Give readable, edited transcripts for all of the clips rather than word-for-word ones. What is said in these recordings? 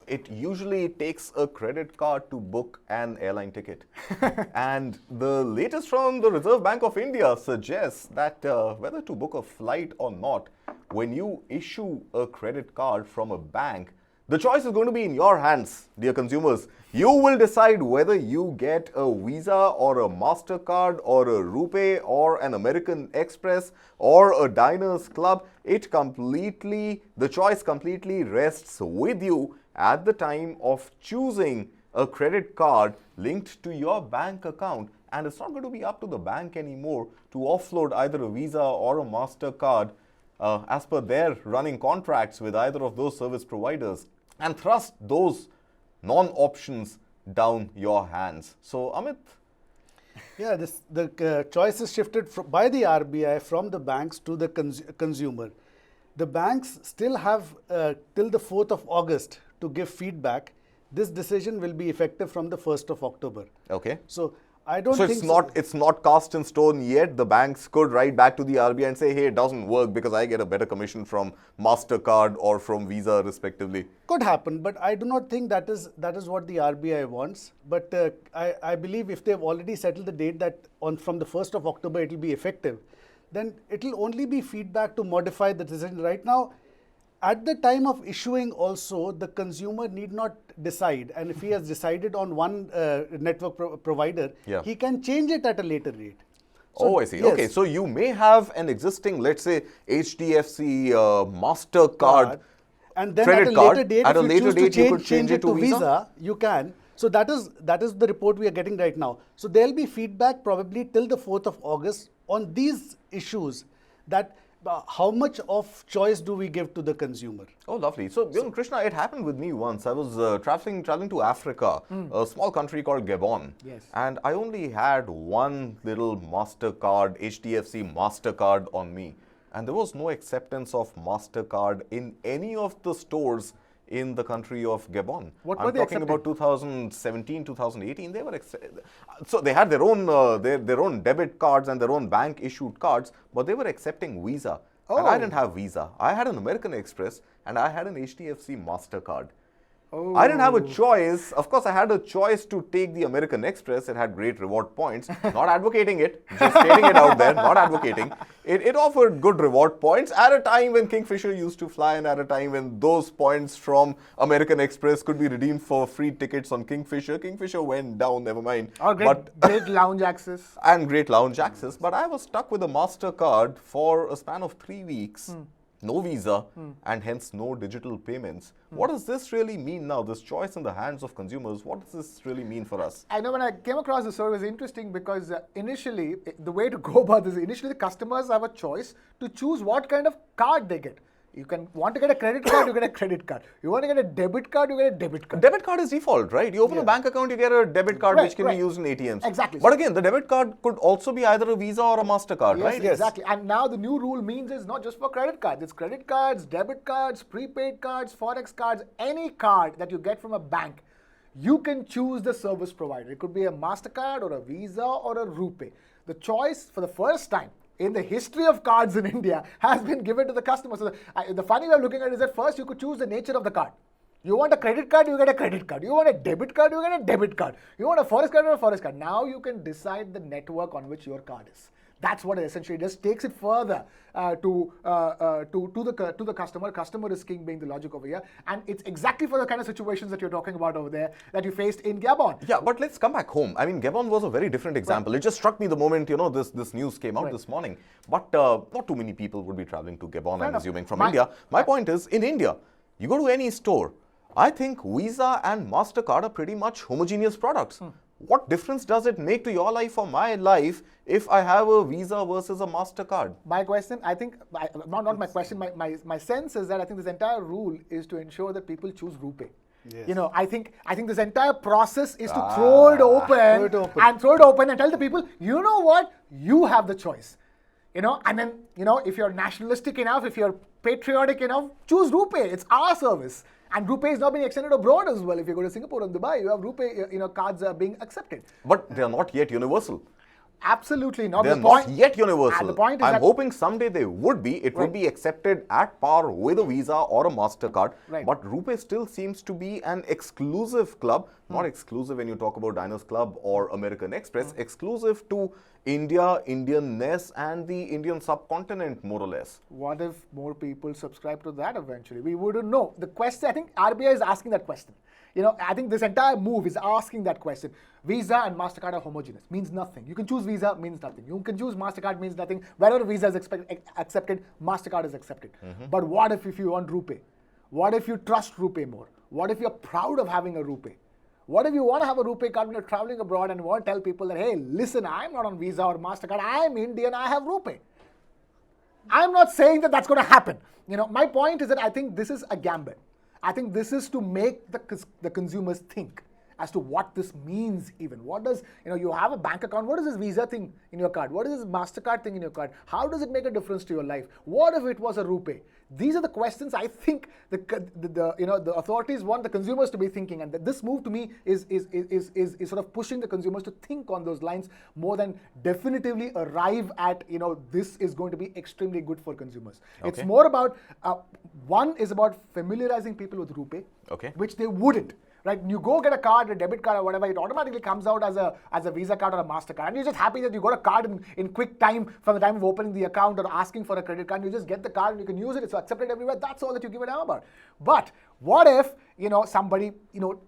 it usually takes a credit card to book an airline ticket. And the latest from the Reserve Bank of India suggests that whether to book a flight or not, when you issue a credit card from a bank, the choice is going to be in your hands, dear consumers. You will decide whether you get a Visa or a MasterCard or a RuPay or an American Express or a Diners Club. The choice completely rests with you at the time of choosing a credit card linked to your bank account. And it's not going to be up to the bank anymore to offload either a Visa or a MasterCard as per their running contracts with either of those service providers, and thrust those non-options down your hands. So, Amit? Yeah, the choice is shifted by the RBI from the banks to the consumer. The banks still have till the 4th of August to give feedback. This decision will be effective from the 1st of October. Okay. So, I don't think it's not cast in stone yet. The banks could write back to the RBI and say, hey, it doesn't work because I get a better commission from MasterCard or from Visa respectively. Could happen, but I do not think that is what the RBI wants. But I believe if they've already settled the date that from the 1st of October it will be effective, then it will only be feedback to modify the decision. Right now, at the time of issuing also, the consumer need not decide. And if he has decided on one network provider, he can change it at a later rate. So, I see. Yes. Okay, so you may have an existing, let's say, HDFC MasterCard and then credit at a later date, at a if later you date, choose you could change it to Visa? You can. So that is the report we are getting right now. So there will be feedback probably till the 4th of August on these issues, that how much of choice do we give to the consumer? Oh, lovely. So, Krishna, it happened with me once. I was traveling to Africa, a small country called Gabon. Yes. And I only had one little MasterCard, HDFC MasterCard on me. And there was no acceptance of MasterCard in any of the stores in the country of Gabon. What I'm were they talking accepting? about 2017, 2018. They were so they had their own their own debit cards and their own bank issued cards, but they were accepting Visa. And I didn't have Visa. I had an American Express and I had an HDFC MasterCard. I didn't have a choice. Of course, I had a choice to take the American Express. It had great reward points. Not advocating it, just stating it out there, not advocating. It offered good reward points at a time when Kingfisher used to fly and at a time when those points from American Express could be redeemed for free tickets on Kingfisher. Kingfisher went down, never mind. Or great lounge access. And great lounge access. But I was stuck with a MasterCard for a span of 3 weeks. No Visa, and hence no digital payments. What does this really mean now, this choice in the hands of consumers? What does this really mean for us? I know when I came across this story, it was interesting because initially, the way to go about this, initially the customers have a choice to choose what kind of card they get. You want to get a credit card, you get a credit card. You want to get a debit card, you get a debit card. Debit card is default, right? You open a bank account, you get a debit card which can be used in ATMs. Exactly. But again, the debit card could also be either a Visa or a MasterCard, right? Yes, exactly. And now the new rule means it's not just for credit cards. It's credit cards, debit cards, prepaid cards, forex cards, any card that you get from a bank. You can choose the service provider. It could be a MasterCard or a Visa or a RuPay. The choice for the first time in the history of cards in India has been given to the customer. So the funny way of looking at it is that first you could choose the nature of the card. You want a credit card, you get a credit card. You want a debit card, you get a debit card. You want a forex card or a forex card. Now you can decide the network on which your card is. That's what it essentially does. Takes it further to the customer. Customer is king being the logic over here. And it's exactly for the kind of situations that you're talking about over there that you faced in Gabon. Yeah, but let's come back home. I mean, Gabon was a very different example. It just struck me the moment, this news came out this morning. But not too many people would be traveling to Gabon, I'm assuming, from India. My point is, in India, you go to any store, I think Visa and MasterCard are pretty much homogeneous products. What difference does it make to your life or my life if I have a Visa versus a MasterCard? My question, I think, not my question, my sense is that I think this entire rule is to ensure that people choose RuPay. Yes. I think this entire process is to throw it open and tell the people, you know what, you have the choice. And then, if you're nationalistic enough, if you're patriotic enough, choose RuPay. It's our service. And RuPay is now being extended abroad as well. If you go to Singapore and Dubai, you have RuPay, cards are being accepted. But they are not yet universal. Absolutely not. They're The not point- yet universal. the point is I'm that- hoping someday they would be. It would be accepted at par with a Visa or a MasterCard. Right. But RuPay still seems to be an exclusive club. Not exclusive when you talk about Diners Club or American Express. Exclusive to India, Indian-ness and the Indian subcontinent, more or less. What if more people subscribe to that eventually? We wouldn't know. The question, I think RBI is asking that question. I think this entire move is asking that question. Visa and MasterCard are homogeneous, means nothing. You can choose Visa, means nothing. You can choose MasterCard, means nothing. Wherever Visa is accepted, MasterCard is accepted. But what if you want RuPay? What if you trust RuPay more? What if you're proud of having a RuPay? What if you want to have a RuPay card when you're traveling abroad and want to tell people that, hey, listen, I'm not on Visa or MasterCard, I'm Indian, I have RuPay. I'm not saying that that's going to happen. My point is that I think this is a gambit. I think this is to make the consumers think as to what this means even. What does, you have a bank account, what is this Visa thing in your card? What is this MasterCard thing in your card? How does it make a difference to your life? What if it was a RuPay? These are the questions I think the authorities want the consumers to be thinking, and that this move to me is sort of pushing the consumers to think on those lines more than definitively arrive at this is going to be extremely good for consumers. Okay. It's more about one is about familiarizing people with RuPay, Okay. which they wouldn't. Right? You go get a card, a debit card or whatever, it automatically comes out as a Visa card or a MasterCard. And you're just happy that you got a card in quick time from the time of opening the account or asking for a credit card. You just get the card and you can use it. It's accepted everywhere. That's all that you give a damn about. But what if, somebody,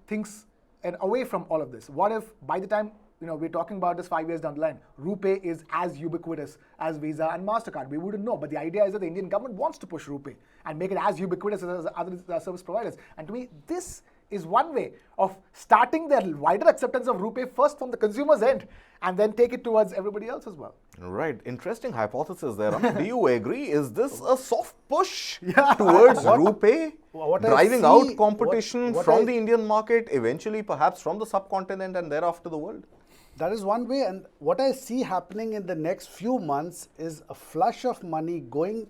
thinks and away from all of this? What if by the time, we're talking about this 5 years down the line, RuPay is as ubiquitous as Visa and MasterCard? We wouldn't know. But the idea is that the Indian government wants to push RuPay and make it as ubiquitous as other service providers. And to me, this is one way of starting the wider acceptance of RuPay first from the consumer's end and then take it towards everybody else as well. Right. Interesting hypothesis there. Do you agree? Is this a soft push towards RuPay? What I driving see- out competition what from I- the Indian market, eventually perhaps from the subcontinent and thereafter the world? That is one way, and what I see happening in the next few months is a flush of money going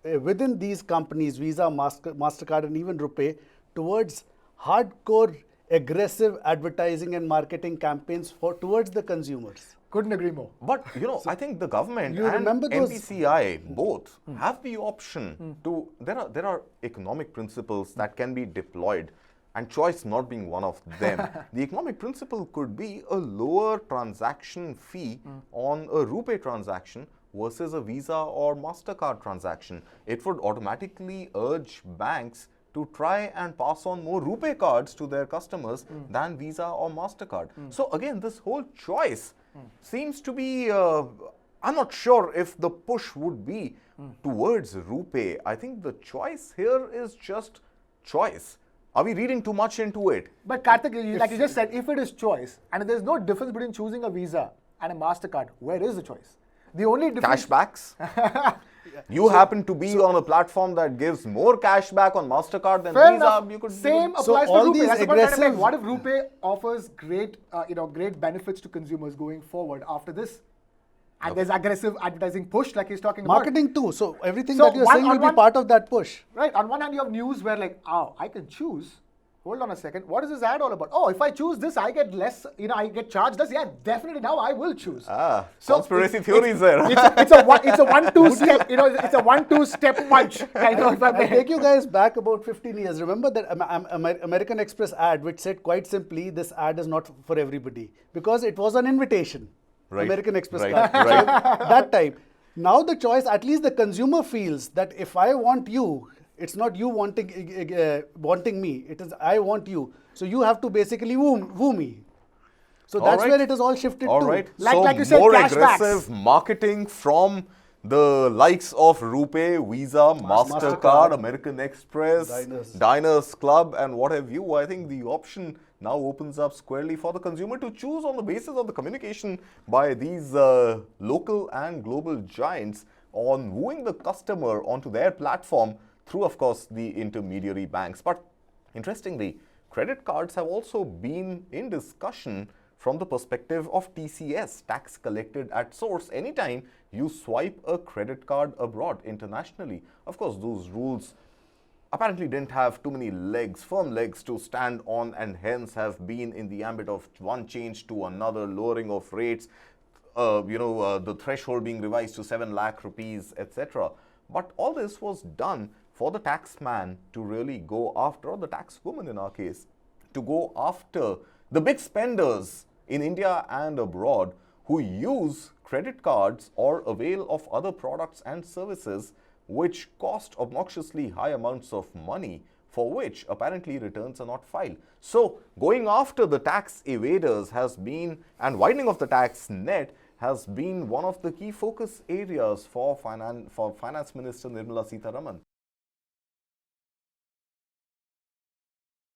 within these companies, Visa, MasterCard and even RuPay, towards hardcore, aggressive advertising and marketing campaigns towards the consumers. Couldn't agree more. But, I think the government you and remember those- MPCI both have the option to, there are economic principles that can be deployed, and choice not being one of them. The economic principle could be a lower transaction fee on a RuPay transaction versus a Visa or MasterCard transaction. It would automatically urge banks to try and pass on more RuPay cards to their customers than Visa or MasterCard. So again, this whole choice seems to be, I'm not sure if the push would be towards RuPay. I think the choice here is just choice. Are we reading too much into it? But Karthik, like you just said, if it is choice, and if there's no difference between choosing a Visa and a MasterCard, where is the choice? The only difference... Cashbacks? You happen to be on a platform that gives more cashback on MasterCard than Fair Visa. enough. You could Same So applies to all RuPay. these That's what I'm trying to say. aggressive- What if RuPay offers great, great benefits to consumers going forward after this? And there's aggressive advertising push, like he's talking about. Marketing too. So everything So that you're one- saying will on be one- part of that push. Right. On one hand, you have news where like, oh, I can choose. Hold on a second. What is this ad all about? Oh, if I choose this, I get less, I get charged less. Yeah, definitely now I will choose. Conspiracy theories there. It's a 1-2 step, it's a 1-2 step punch. Kind of, if I I may. take you guys back about 15 years. Remember that American Express ad, which said quite simply, this ad is not for everybody, because it was an invitation. Right. American Express Right. card. Right. So that time. Now the choice, at least the consumer feels that if I want you, it's not you wanting me. It is I want you. So you have to basically woo me. So All that's right. where it has all shifted All to. right. Like you said, more cashbacks. aggressive marketing from the likes of RuPay, Visa, MasterCard, MasterCard, American Express, Diners. Diners Club, and what have you. I think the option now opens up squarely for the consumer to choose on the basis of the communication by these local and global giants on wooing the customer onto their platform through, of course, the intermediary banks. But interestingly, credit cards have also been in discussion from the perspective of TCS, tax collected at source, anytime you swipe a credit card abroad internationally. Of course, those rules apparently didn't have too many legs, firm legs to stand on, and hence have been in the ambit of one change to another, lowering of rates, the threshold being revised to 7 lakh rupees, etc. But all this was done for the taxman to really go after, or the taxwoman in our case, to go after the big spenders in India and abroad who use credit cards or avail of other products and services which cost obnoxiously high amounts of money, for which apparently returns are not filed. So going after the tax evaders has been, and widening of the tax net has been, one of the key focus areas for Finance Minister Nirmala Sitharaman.